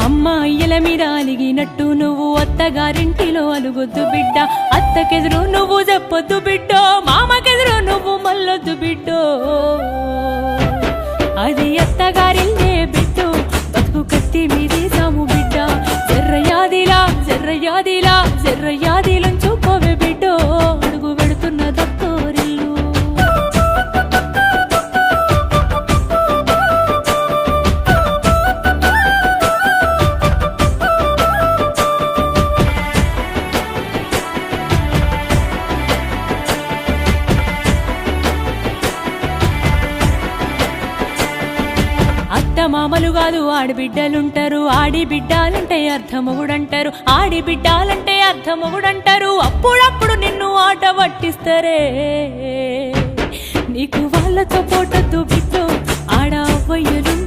అమ్మాయిల మీద అలిగినట్టు నువ్వు అత్తగారింటిలో అలుగొద్దు బిడ్డ, అత్తకెదురు నువ్వు చెప్పొద్దు బిడ్డో, మామకెదురు నువ్వు మల్లొద్దు బిడ్డో. అది అత్తగారిల్లే బిడ్డో, బతుకు కత్తి మీది సాము బిడ్డ. జర్రయాదిలా జర్రయాదిలా జర్రయాదిలంచుకోవే బిడ్డో, అడుగు పెడుతున్న దత్తోరిల్లు. మామలు కాదు ఆడిబిడ్డలుంటారు, ఆడిబిడ్డాలంటే అర్థమొగుడంటారు, ఆడిబిడ్డాలంటే అర్థమొగుడంటారు. అప్పుడప్పుడు నిన్ను ఆట పట్టిస్తారే, నీకు వాళ్ళతో పోటొద్దు.